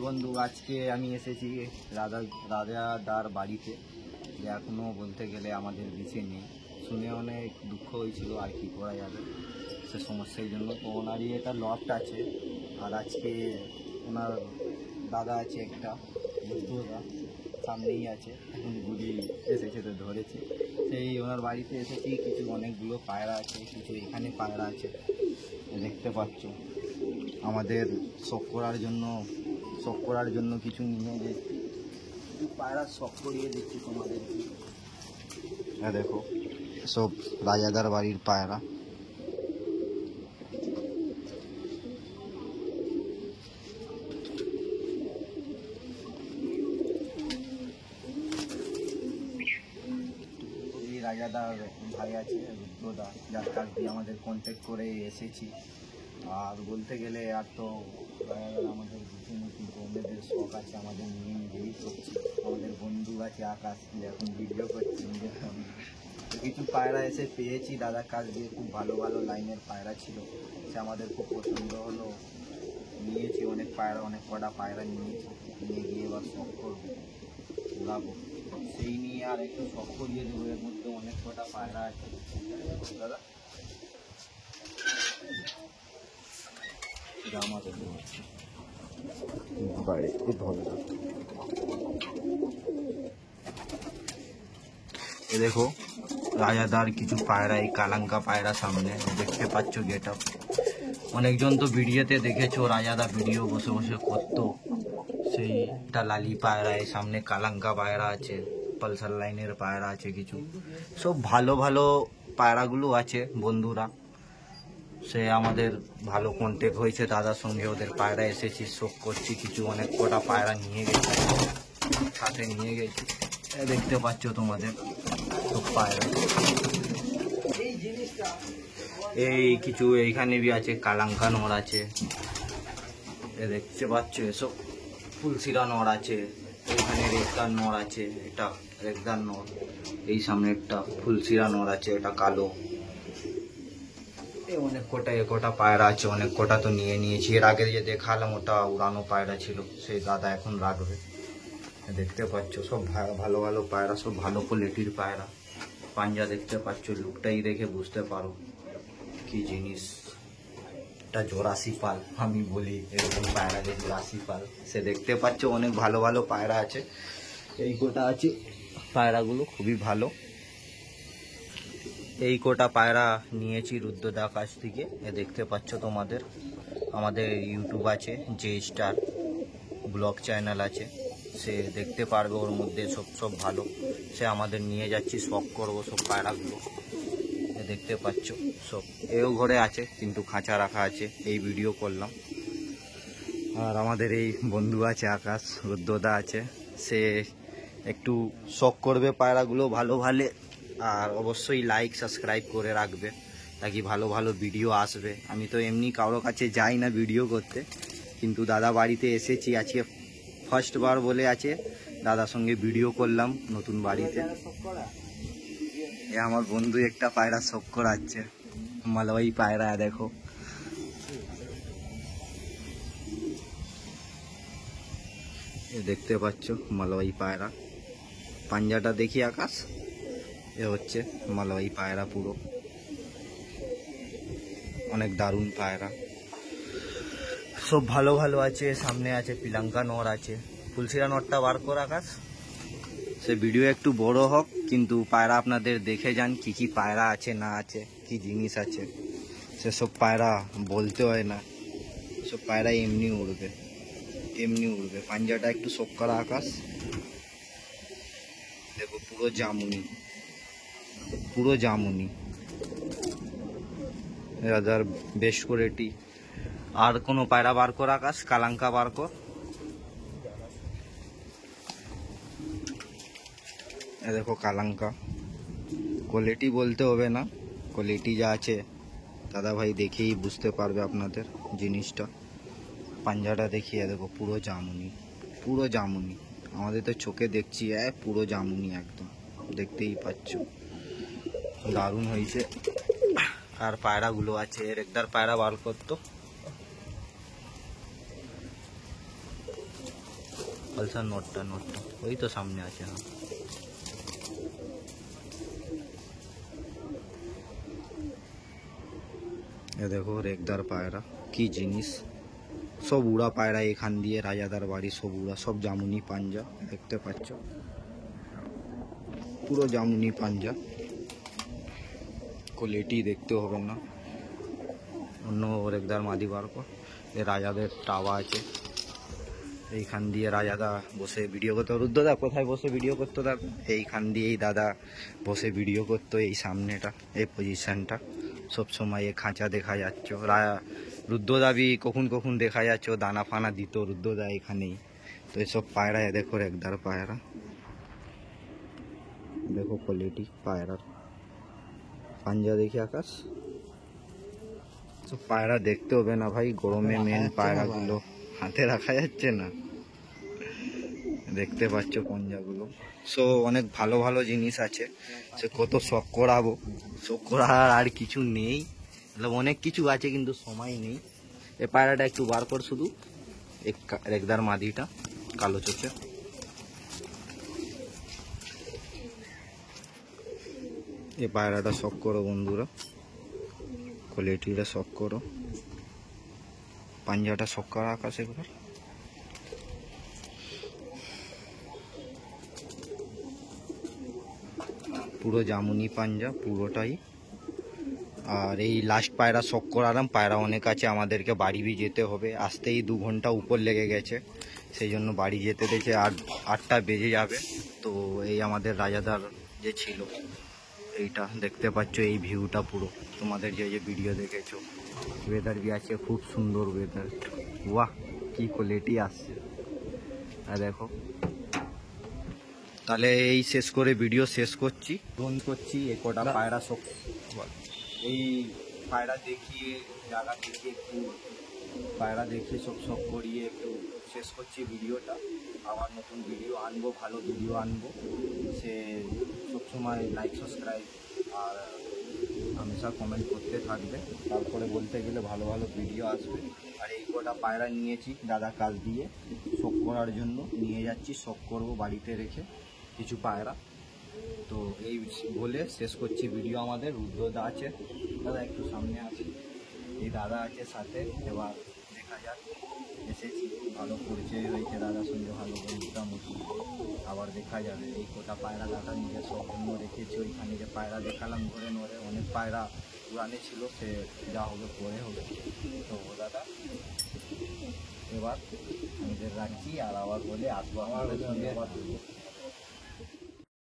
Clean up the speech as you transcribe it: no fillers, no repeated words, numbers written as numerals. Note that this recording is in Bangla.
বন্ধু আজকে আমি এসেছি রাজাদার বাড়িতে, যে এখনো বলতে গেলে আমাদের বেঁচে নেই। শুনে অনেক দুঃখ হয়েছিল, আর কি করা যাবে সে সমস্যার জন্য। তো ওনারই এটা লফট আছে, আর আজকে ওনার দাদা আছে একটা বুদ্ধদা, সামনেই আছে, এখন গুলি এসেছে তো ধরেছে। সেই ওনার বাড়িতে এসেছি, কিছু অনেকগুলো পায়রা আছে, কিছু এখানে পায়রা আছে দেখতে পাচ্ছ। আমাদের শখ করার জন্য কিছু নিয়ে যে পায়রা শখ করিয়ে দিচ্ছি তোমাদের। দেখো সব রাজাদার বাড়ির পায়রা। এই রাজাদার ভাই আছে রুদ্রদা, যার কাছ দিয়ে আমাদের কন্ট্যাক্ট করে এসেছি। আর বলতে গেলে আর তো আমাদের কিন্তু অন্যদের শখ আছে, আমাদের নিয়ে নিজেই করছি। আমাদের বন্ধু আছে আকাশ, এখন ভিডিও করছি নিজের সঙ্গে। কিছু পায়রা এসে পেয়েছি দাদার কাছ দিয়ে, খুব ভালো ভালো লাইনের পায়রা ছিল, সে আমাদের খুব পছন্দ হলো। নিয়েছি অনেক পায়রা, অনেক কটা পায়রা নিয়েছি, নিয়ে গিয়ে এবার শখ করবো, উড়াবো। সেই নিয়ে আর একটু শখ করিয়ে দেবো। এর মধ্যে অনেক কটা পায়রা আছে দাদা, আমাদের বাড়ি খুব ভালো। এ দেখো রাজাদার কিছু পায়রা, এই কালাঙ্কা পায়রা সামনে দেখতে পাচ্ছ গেট আপ। অনেকজন তো ভিডিওতে দেখেছো রাজাদা ভিডিও বসে বসে করতো, সেইটা লালি পায়রা। এই সামনে কালাঙ্কা পায়রা আছে, পালসার লাইনের পায়রা আছে, কিছু সব ভালো ভালো পায়রাগুলো আছে বন্ধুরা। সে আমাদের ভালো কন্ট্যাক্ট হয়েছে দাদার সঙ্গে, ওদের পায়রা এসেছি, শোক করছি। কিছু অনেক কটা পায়রা নিয়ে গেছি, সাথে নিয়ে গেছি, দেখতে পাচ্ছ তোমাদের সব পায়রা। এই কিছু এইখানে বি আছে, কালাঙ্কা নড় আছে, দেখতে পাচ্ছ। এসব ফুলশিরা নড় আছে, এখানে রেখদার নড় আছে, এটা রেখদার নড়। এই সামনে একটা ফুলশিরা নড় আছে, এটা কালো। অনেক কটা পায়রা আছে, অনেক কটা তো নিয়ে নিয়েছি। এর আগে যে দেখালাম ওটা উড়ানো পায়রা ছিল, সেই দাদা এখন রাখবে। দেখতে পাচ্ছ সব ভালো ভালো পায়রা, সব ভালো কোয়ালিটির পায়রা। পাঞ্জা দেখতে পাচ্ছ, লুকটাই দেখে বুঝতে পারো কি জিনিস। এটা জোরাসি পাল আমি বলি, এরকম পায়রা যে জোরাসি পাল। সে দেখতে পাচ্ছ অনেক ভালো ভালো পায়রা আছে, এই কোটা আছে পায়রাগুলো খুবই ভালো। এই কোটা পায়রা নিয়েছি রুদ্রদার কাছ থেকে। দেখতে পাচ্ছ তোমাদের, আমাদের ইউটিউব আছে, জে স্টার ব্লগ চ্যানেল আছে, সে দেখতে পারবে। ওর মধ্যে সব ভালো, সে আমাদের নিয়ে যাচ্ছি, শখ করবো সব পায়রাগুলো। দেখতে পাচ্ছ সব এও ঘরে আছে, কিন্তু খাঁচা রাখা আছে, এই ভিডিও করলাম। আর আমাদের এই বন্ধু আছে আকাশ, রুদ্রদা আছে, সে একটু শখ করবে পায়রাগুলো ভালো ভালো। আর অবশ্যই লাইক সাবস্ক্রাইব করে রাখবে, তাকি ভালো ভালো ভিডিও আসবে। আমি তো এমনি কারোর কাছে যাই না ভিডিও করতে, কিন্তু দাদা বাড়িতে এসেছি আজকে ফার্স্ট বার বলে আছে, দাদার সঙ্গে ভিডিও করলাম নতুন বাড়িতে। এ আমার বন্ধু একটা পায়রা শখ করাচ্ছে, মালওয়াই পায়রা। দেখো দেখতে পাচ্ছ মালওয়াই পায়রা, পাঞ্জাটা দেখি আকাশ। এ হচ্ছে মালওয়াই পায়রা, পুরো অনেক দারুণ পায়রা, সব ভালো ভালো আছে। সামনে আছে পিলাঙ্কা নর আছে, ফুলশিরা নরটা বার কর আকাশ। সে ভিডিও একটু বড় হোক, কিন্তু পায়রা আপনাদের দেখে যান কি কি পায়রা আছে না আছে, কি জিনিস আছে। সেসব পায়রা বলতে হয় না, সব পায়রা এমনি উড়বে, এমনি উড়বে। পাঞ্জাটা একটু শোক করা আকাশ। দেখো পুরো জামুনি, পুরো জামুনি, রাজার বেশ কোয়ালিটি। আর কোনো পায়রা বার কর আকাশ, কালাঙ্কা বার কর। দেখো কালাঙ্কা, কোয়ালিটি বলতে হবে না, কোয়ালিটি যা আছে দাদা ভাই দেখেই বুঝতে পারবে আপনাদের জিনিসটা। পাঞ্জাটা দেখিয়ে দেখো, পুরো জামুনি, পুরো জামুনি। আমাদের তো চোখে দেখছি পুরো জামুনি একদম, দেখতেই পাচ্ছ দারুণ হয়েছে। আর পায়রাগুলো আছে, একটার পায়রা বার করতো। পালসার নোটটা ওই তো সামনে আছে। হ্যাঁ, এ দেখো রেগদার পায়রা, কি জিনিস, সব উড়া পায়রা এখান দিয়ে রাজাদার বাড়ি, সব উড়া, সব জামুনি পাঞ্জা দেখতে পাচ্ছ, পুরো জামুনি পাঞ্জা, কোয়ালিটি দেখতে হবে না। অন্য রেগদার মাদি বার কর। এ রাজাদের টাওয়া আছে, এইখান দিয়ে রাজাদা বসে ভিডিও করতো। রুদ্রদা কোথায় বসে ভিডিও করতো? দেখো এইখান দিয়েই দাদা বসে ভিডিও করতো, এই সামনেটা, এই পজিশনটা সবসময় এ খাঁচা দেখা যাচ্ছে। রুদ্রদা বি কখন দেখা যাচ্ছে, দানা ফানা দিত রুদ্রদা এখানেই। তো এসব পায়রা দেখো রেগদার পায়রা, দেখো কোয়ালিটি পায়রার, পাঞ্জা দেখি আকাশ। সব পায়রা দেখতে হবে না ভাই, গরমে মেন পায়রাগুলো হাতে রাখা যাচ্ছে না, দেখতে পাচ্ছ পঞ্জাগুলো। সো অনেক ভালো ভালো জিনিস আছে, সে কত শখ করাবো, শখ করার আর কিছু নেই, অনেক কিছু আছে কিন্তু সময় নেই। এই পায়রাটা একটু বার কর শুধু, এক রেগদার মাদিটা কালো চোখে, এই পায়রাটা শখ করো বন্ধুরা, কোয়ালিটিটা শখ করো, পাঞ্জাটা শখ করা আকাশ একবার। পুরো জামুনি পাঞ্জা পুরোটাই। আর এই লাস্ট পায়রা শখ করালাম, পায়রা অনেক আছে, আমাদেরকে বাড়ি বি যেতে হবে, আসতেই 2 ঘন্টা উপর লেগে গেছে, সেই জন্য বাড়ি যেতে দেখে 8টা বেজে যাবে। তো এই আমাদের রাজাদার যে ছিল, এইটা দেখতে পাচ্ছ, এই ভিউটা পুরো তোমাদের যে ভিডিও দেখেছো, ওয়েদার বি আছে, খুব সুন্দর ওয়েদার, বাহ কি কোয়ালিটি আসছে। আর দেখো, তাহলে এই শেষ করে ভিডিও শেষ করছি, বন্ধ করছি। এ কটা পায়রা শখ, এই পায়রা দেখিয়ে, জায়গা দেখিয়ে, একটু পায়রা দেখিয়ে সব শখ করিয়ে একটু শেষ করছি ভিডিওটা। আবার নতুন ভিডিও আনবো, ভালো ভিডিও আনবো, সে সবসময় লাইক সাবস্ক্রাইব আর হামেশা কমেন্ট করতে থাকবে, তারপরে বলতে গেলে ভালো ভালো ভিডিও আসবে। আর এই কটা পায়রা নিয়েছি দাদা কাজ দিয়ে শখ করার জন্য, নিয়ে যাচ্ছি, শখ করবো বাড়িতে রেখে কিছু পায়রা। তো এই বলে শেষ করছি ভিডিও। আমাদের রুদ্রদা আছে, দাদা একটু সামনে আছে, এই দাদা আছে সাথে, এবার দেখা যাক। এসেছি, ভালো পরিচয় হয়েছে দাদার সঙ্গে, ভালো বন্ধুটা মতো, আবার দেখা যাবে। এই কটা পায়রা দাদা নিজের সব জন্য রেখেছি, ওইখানে যে পায়রা দেখালাম ধরে নড়ে, অনেক পায়রা পুরানে ছিল, সে যা হবে পরে হবে। তো দাদা এবার নিজের রাখছি, আর আবার বলে আসবো আমাদের সঙ্গে।